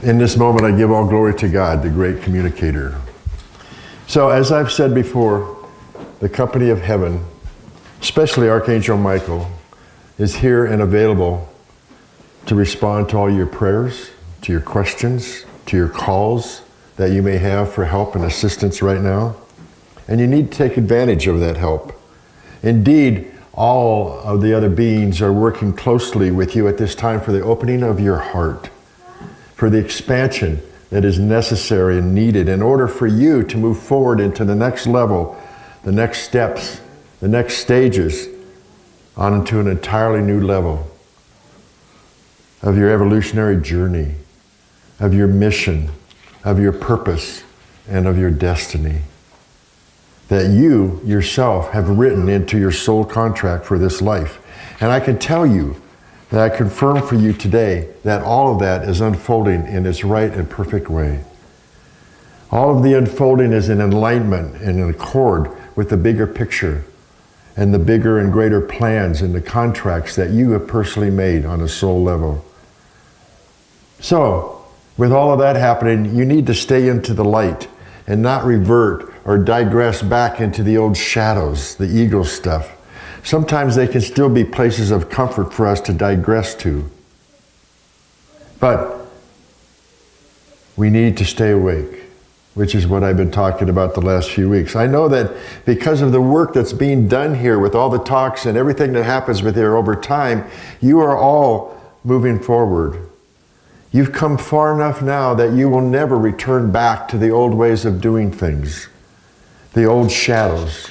In this moment, I give all glory to God, the great communicator. So, as I've said before, the company of heaven, especially Archangel Michael, is here and available to respond to all your prayers, to your questions, to your calls that you may have for help and assistance right now. And you need to take advantage of that help. Indeed, all of the other beings are working closely with you at this time for the opening of your heart, for the expansion that is necessary and needed in order for you to move forward into the next level, the next steps, the next stages, onto an entirely new level of your evolutionary journey, of your mission, of your purpose, and of your destiny that you yourself have written into your soul contract for this life. And I can tell you that I confirm for you today that all of that is unfolding in its right and perfect way. All of the unfolding is in alignment and in accord with the bigger picture and the bigger and greater plans and the contracts that you have personally made on a soul level. So, with all of that happening, you need to stay into the light and not revert or digress back into the old shadows, the ego stuff. Sometimes they can still be places of comfort for us to digress to. But we need to stay awake, which is what I've been talking about the last few weeks. I know that because of the work that's being done here with all the talks and everything that happens with here over time, you are all moving forward. You've come far enough now that you will never return back to the old ways of doing things, the old shadows.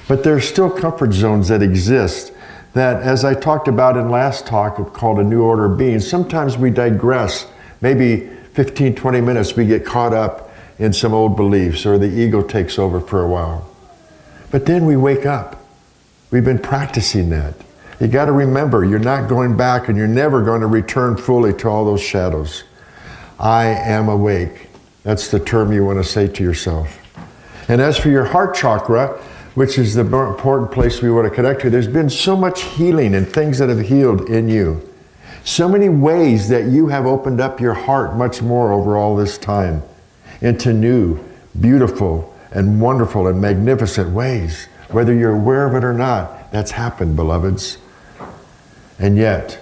But there are still comfort zones that exist that, as I talked about in last talk called A New Order of Being, sometimes we digress. Maybe 15, 20 minutes we get caught up in some old beliefs or the ego takes over for a while. But then we wake up. We've been practicing that. You got to remember, you're not going back and you're never going to return fully to all those shadows. I am awake. That's the term you want to say to yourself. And as for your heart chakra, which is the more important place we want to connect to, there's been so much healing and things that have healed in you. So many ways that you have opened up your heart much more over all this time into new, beautiful, and wonderful and magnificent ways. Whether you're aware of it or not, that's happened, beloveds. And yet,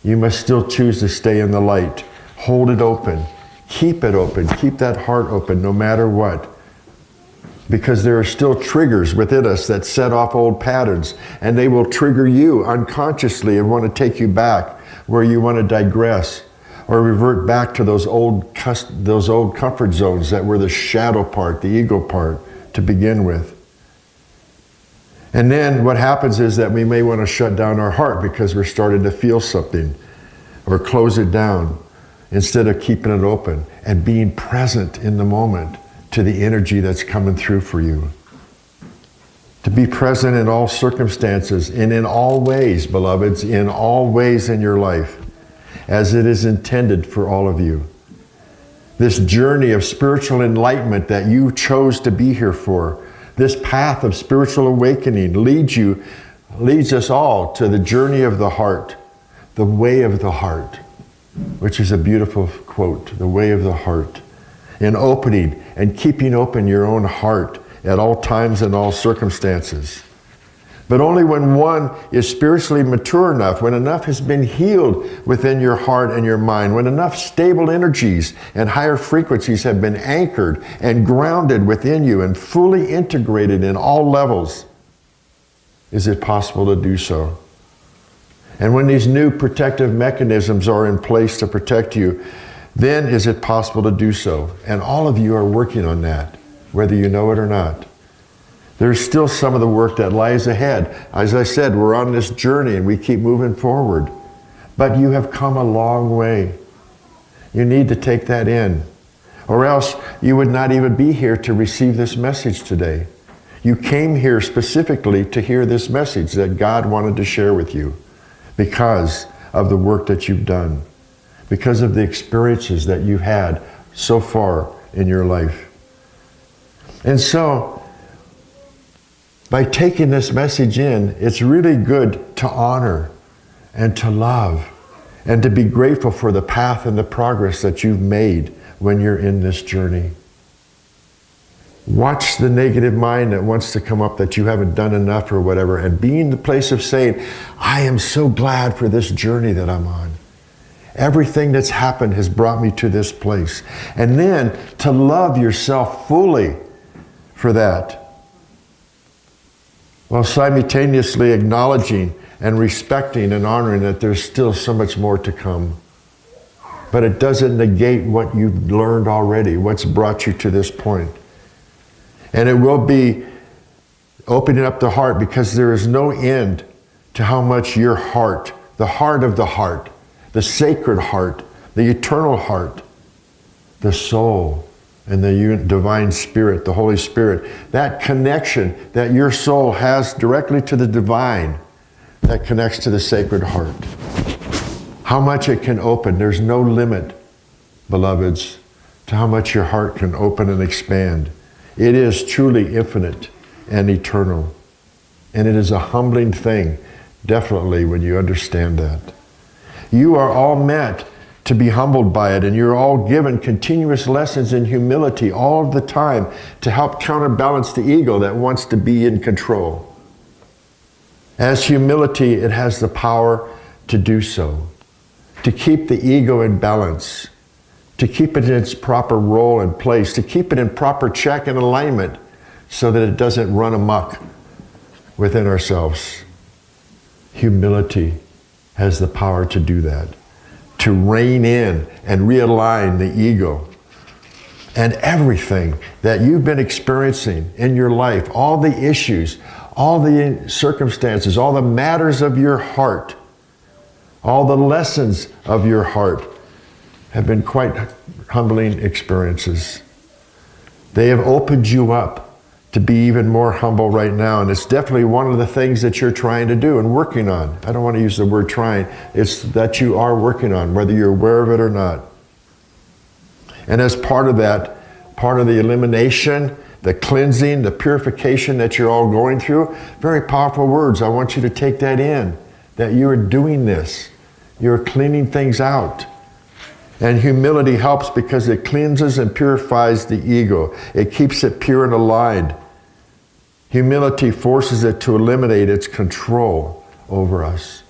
you must still choose to stay in the light. Hold it open. Keep it open. Keep that heart open no matter what. Because there are still triggers within us that set off old patterns, and they will trigger you unconsciously and want to take you back where you want to digress or revert back to those old comfort zones that were the shadow part, the ego part to begin with. And then what happens is that we may want to shut down our heart because we're starting to feel something or close it down instead of keeping it open and being present in the moment to the energy that's coming through for you. To be present in all circumstances and in all ways, beloveds, in all ways in your life, as it is intended for all of you. This journey of spiritual enlightenment that you chose to be here for, this path of spiritual awakening leads us all to the journey of the heart, the way of the heart, which is a beautiful quote, the way of the heart. In opening and keeping open your own heart at all times and all circumstances. But only when one is spiritually mature enough, when enough has been healed within your heart and your mind, when enough stable energies and higher frequencies have been anchored and grounded within you and fully integrated in all levels, is it possible to do so. And when these new protective mechanisms are in place to protect you, then is it possible to do so. And all of you are working on that, whether you know it or not. There's still some of the work that lies ahead. As I said, we're on this journey and we keep moving forward. But you have come a long way. You need to take that in. Or else you would not even be here to receive this message today. You came here specifically to hear this message that God wanted to share with you because of the work that you've done, because of the experiences that you've had so far in your life. And so, by taking this message in, it's really good to honor and to love and to be grateful for the path and the progress that you've made when you're in this journey. Watch the negative mind that wants to come up that you haven't done enough or whatever, and be in the place of saying, I am so glad for this journey that I'm on. Everything that's happened has brought me to this place. And then to love yourself fully for that, while simultaneously acknowledging and respecting and honoring that there's still so much more to come. But it doesn't negate what you've learned already, what's brought you to this point. And it will be opening up the heart, because there is no end to how much your heart, the heart of the heart, the sacred heart, the eternal heart, the soul, and the divine spirit, the Holy Spirit, that connection that your soul has directly to the divine, that connects to the sacred heart. How much it can open. There's no limit, beloveds, to how much your heart can open and expand. It is truly infinite and eternal. And it is a humbling thing, definitely, when you understand that. You are all meant to be humbled by it, and you're all given continuous lessons in humility all of the time to help counterbalance the ego that wants to be in control. As humility, it has the power to do so, to keep the ego in balance, to keep it in its proper role and place, to keep it in proper check and alignment so that it doesn't run amok within ourselves. Humility has the power to do that, to rein in and realign the ego. And everything that you've been experiencing in your life, all the issues, all the circumstances, all the matters of your heart, all the lessons of your heart have been quite humbling experiences. They have opened you up to be even more humble right now, and it's definitely one of the things that you're trying to do and working on. I don't want to use the word trying. It's that you are working on, whether you're aware of it or not. And as part of that, part of the elimination, the cleansing, the purification that you're all going through, very powerful words. I want you to take that in, that you are doing this. You're cleaning things out. And humility helps because it cleanses and purifies the ego. It keeps it pure and aligned. Humility forces it to eliminate its control over us.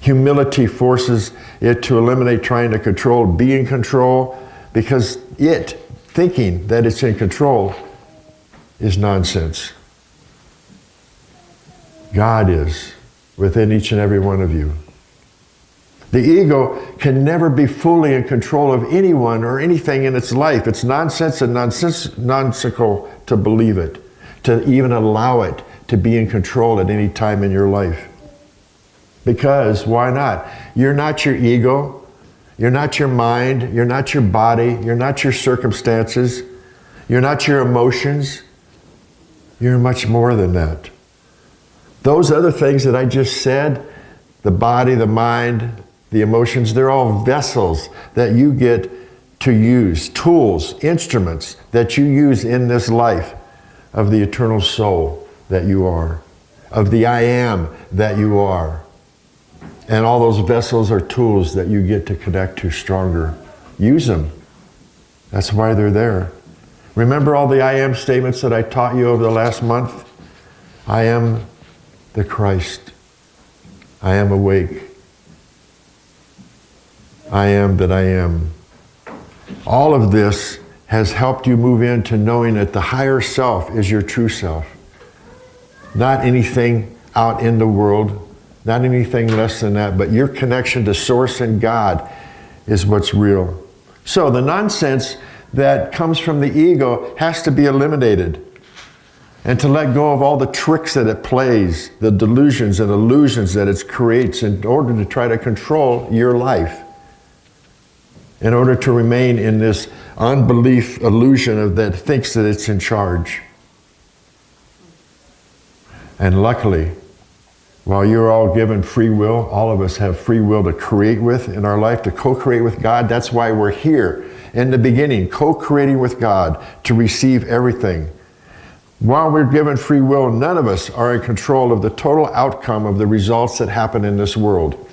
Humility forces it to eliminate trying to control, be in control, because it, thinking that it's in control, is nonsense. God is within each and every one of you. The ego can never be fully in control of anyone or anything in its life. It's nonsense and nonsensical to believe it, to even allow it to be in control at any time in your life. Because, why not? You're not your ego. You're not your mind. You're not your body. You're not your circumstances. You're not your emotions. You're much more than that. Those other things that I just said, the body, the mind, the emotions, they're all vessels that you get to use, tools, instruments that you use in this life of the eternal soul that you are, of the I am that you are. And all those vessels are tools that you get to connect to stronger. Use them. That's why they're there. Remember all the I am statements that I taught you over the last month? I am the Christ. I am awake. I am that I am. All of this has helped you move into knowing that the higher self is your true self. Not anything out in the world, not anything less than that, but your connection to Source and God is what's real. So the nonsense that comes from the ego has to be eliminated. And to let go of all the tricks that it plays, the delusions and illusions that it creates in order to try to control your life. In order to remain in this unbelief illusion of that thinks that it's in charge. And luckily, while you're all given free will, all of us have free will to create with in our life, to co-create with God. That's why we're here in the beginning, co-creating with God to receive everything. While we're given free will, none of us are in control of the total outcome of the results that happen in this world.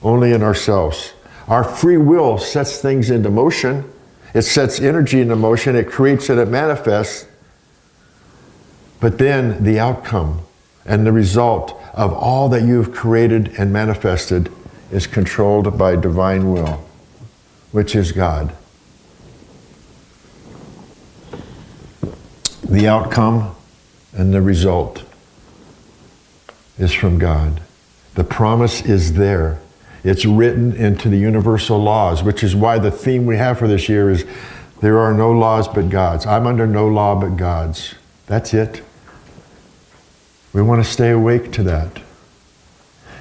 only in ourselves. Our free will sets things into motion. It sets energy into motion. It creates and it manifests. But then the outcome and the result of all that you've created and manifested is controlled by divine will, which is God. The outcome and the result is from God. The promise is there. It's written into the universal laws, which is why the theme we have for this year is there are no laws but God's. I'm under no law but God's. That's it. We want to stay awake to that.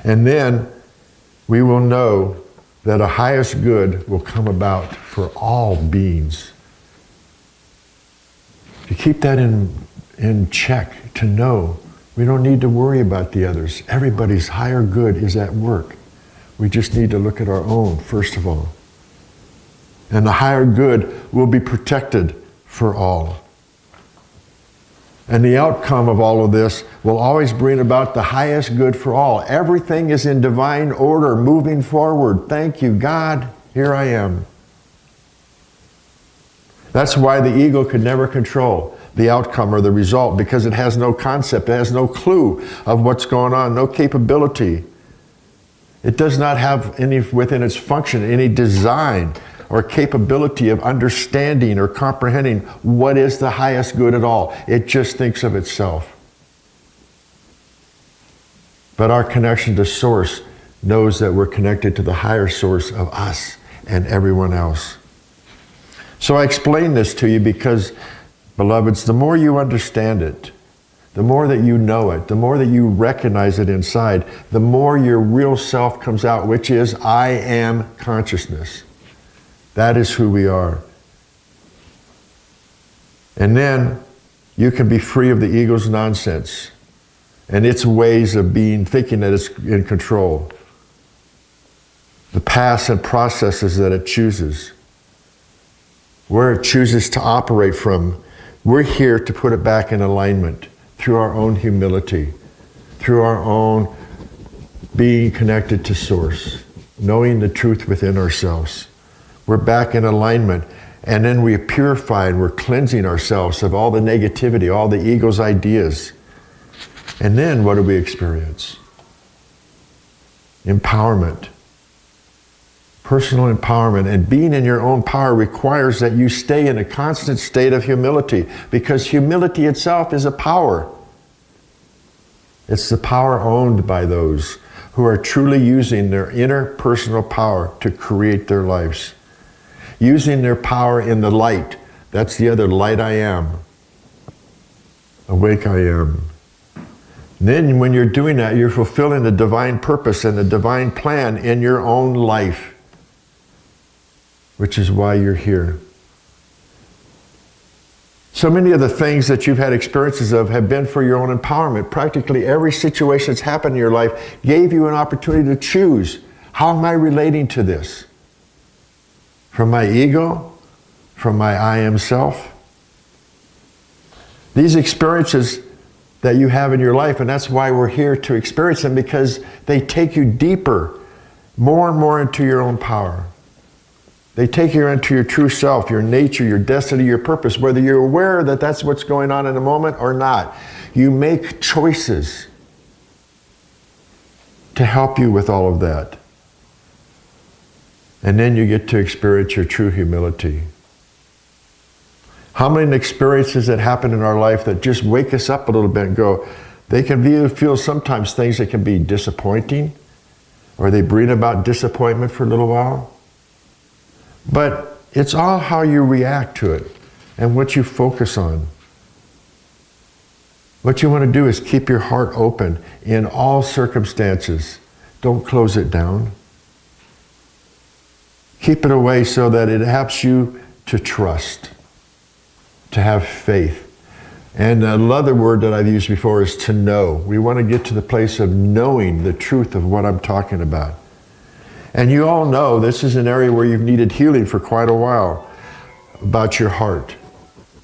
And then we will know that a highest good will come about for all beings. To keep that in check, to know we don't need to worry about the others. Everybody's higher good is at work. We just need to look at our own, first of all. And the higher good will be protected for all. And the outcome of all of this will always bring about the highest good for all. Everything is in divine order, moving forward. Thank you, God. Here I am. That's why the ego could never control the outcome or the result, because it has no concept, it has no clue of what's going on, no capability. It does not have any within its function, any design or capability of understanding or comprehending what is the highest good at all. It just thinks of itself. But our connection to Source knows that we're connected to the higher source of us and everyone else. So I explain this to you because, beloveds, the more you understand it, the more that you know it, the more that you recognize it inside, the more your real self comes out, which is I am consciousness. That is who we are. And then you can be free of the ego's nonsense and its ways of thinking that it's in control. The paths and processes that it chooses. Where it chooses to operate from, we're here to put it back in alignment through our own humility, through our own being connected to Source, knowing the truth within ourselves. We're back in alignment, and then we purify and we're cleansing ourselves of all the negativity, all the ego's ideas. And then what do we experience? Empowerment. Personal empowerment, and being in your own power requires that you stay in a constant state of humility, because humility itself is a power. It's the power owned by those who are truly using their inner personal power to create their lives. Using their power in the light. That's the other light I am. Awake I am. Then when you're doing that, you're fulfilling the divine purpose and the divine plan in your own life. Which is why you're here. So many of the things that you've had experiences of have been for your own empowerment. Practically every situation that's happened in your life gave you an opportunity to choose. How am I relating to this? From my ego? From my I am self? These experiences that you have in your life, and that's why we're here to experience them, because they take you deeper, more and more into your own power. They take you into your true self, your nature, your destiny, your purpose, whether you're aware that that's what's going on in the moment or not. You make choices to help you with all of that. And then you get to experience your true humility. How many experiences that happen in our life that just wake us up a little bit and go, they can feel sometimes things that can be disappointing, or they bring about disappointment for a little while. But it's all how you react to it and what you focus on. What you want to do is keep your heart open in all circumstances. Don't close it down. Keep it away so that it helps you to trust, to have faith. And another word that I've used before is to know. We want to get to the place of knowing the truth of what I'm talking about. And you all know this is an area where you've needed healing for quite a while, about your heart,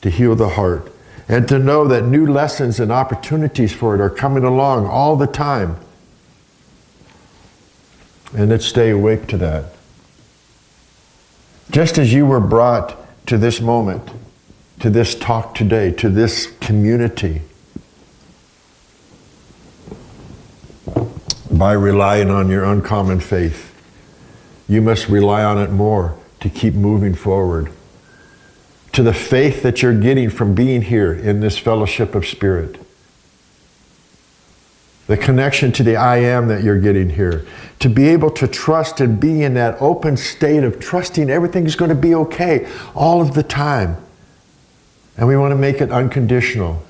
to heal the heart, and to know that new lessons and opportunities for it are coming along all the time. And let's stay awake to that. Just as you were brought to this moment, to this talk today, to this community, by relying on your uncommon faith, you must rely on it more to keep moving forward. To the faith that you're getting from being here in this fellowship of spirit. The connection to the I am that you're getting here. To be able to trust and be in that open state of trusting everything's going to be okay all of the time. And we want to make it unconditional.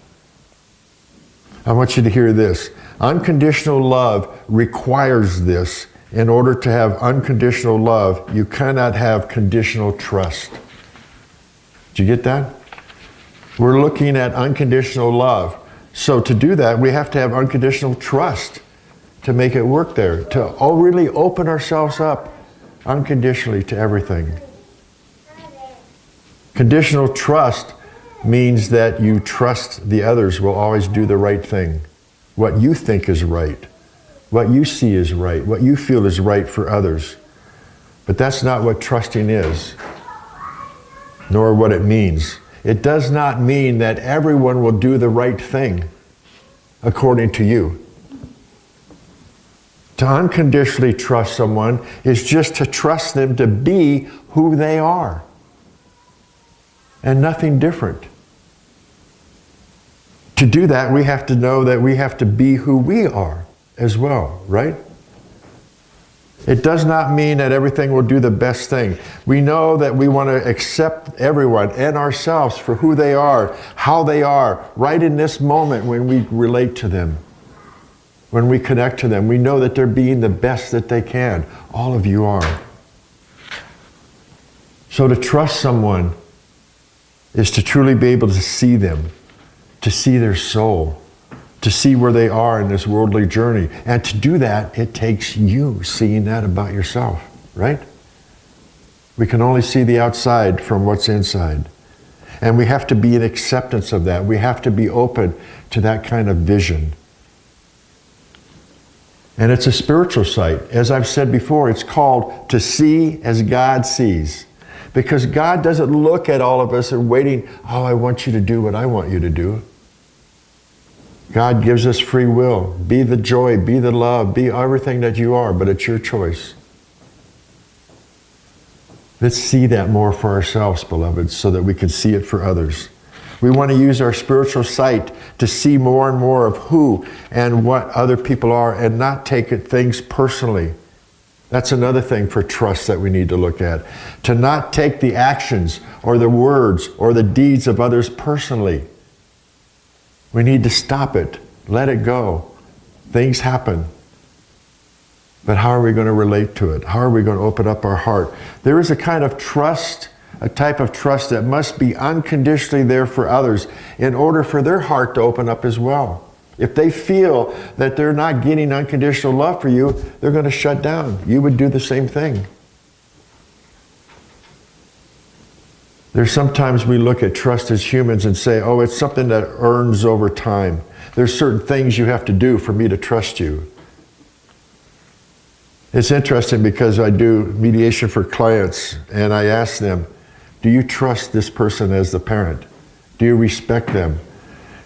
I want you to hear this. Unconditional love requires this. In order to have unconditional love, you cannot have conditional trust. Did you get that? We're looking at unconditional love. So to do that, we have to have unconditional trust to make it work there, to really open ourselves up unconditionally to everything. Conditional trust means that you trust the others will always do the right thing. What you think is right, what you see is right, what you feel is right for others. But that's not what trusting is, nor what it means. It does not mean that everyone will do the right thing according to you. To unconditionally trust someone is just to trust them to be who they are and nothing different. To do that, we have to know that we have to be who we are as well, right? It does not mean that everything will do the best thing. We know that we want to accept everyone and ourselves for who they are, how they are, right in this moment when we relate to them, when we connect to them. We know that they're being the best that they can. All of you are. So to trust someone is to truly be able to see them, to see their soul, to see where they are in this worldly journey. And to do that, it takes you seeing that about yourself, right? We can only see the outside from what's inside. And we have to be in acceptance of that. We have to be open to that kind of vision. And it's a spiritual sight. As I've said before, it's called to see as God sees. Because God doesn't look at all of us and waiting, oh, I want you to do what I want you to do. God gives us free will. Be the joy, be the love, be everything that you are, but it's your choice. Let's see that more for ourselves, beloved, so that we can see it for others. We want to use our spiritual sight to see more and more of who and what other people are and not take things personally. That's another thing for trust that we need to look at. To not take the actions or the words or the deeds of others personally. We need to stop it, let it go. Things happen. But how are we going to relate to it? How are we going to open up our heart? There is a kind of trust, a type of trust that must be unconditionally there for others in order for their heart to open up as well. If they feel that they're not getting unconditional love for you, they're going to shut down. You would do the same thing. There's sometimes we look at trust as humans and say, oh, it's something that earns over time. There's certain things you have to do for me to trust you. It's interesting because I do mediation for clients and I ask them, do you trust this person as the parent? Do you respect them?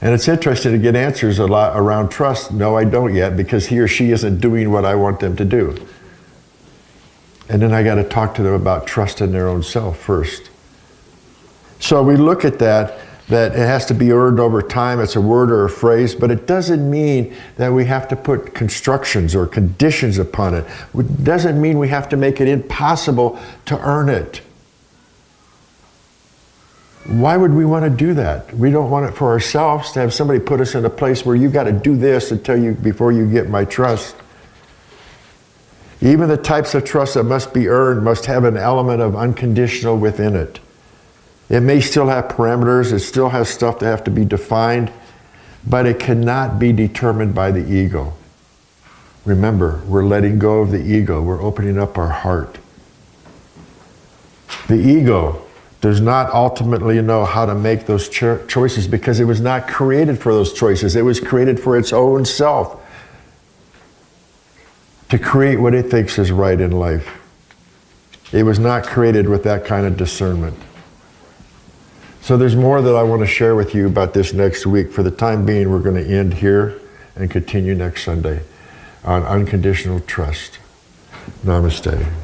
And it's interesting to get answers a lot around trust. No, I don't yet, because he or she isn't doing what I want them to do. And then I got to talk to them about trust in their own self first. So we look at that it has to be earned over time. It's a word or a phrase, but it doesn't mean that we have to put constructions or conditions upon it. It doesn't mean we have to make it impossible to earn it. Why would we want to do that? We don't want it for ourselves, to have somebody put us in a place where you've got to do this before you get my trust. Even the types of trust that must be earned must have an element of unconditional within it. It may still have parameters, it still has stuff that have to be defined, but it cannot be determined by the ego. Remember, we're letting go of the ego. We're opening up our heart. The ego does not ultimately know how to make those choices because it was not created for those choices. It was created for its own self. to create what it thinks is right in life. It was not created with that kind of discernment. So there's more that I want to share with you about this next week. For the time being, we're going to end here and continue next Sunday on Unconditional Trust. Namaste.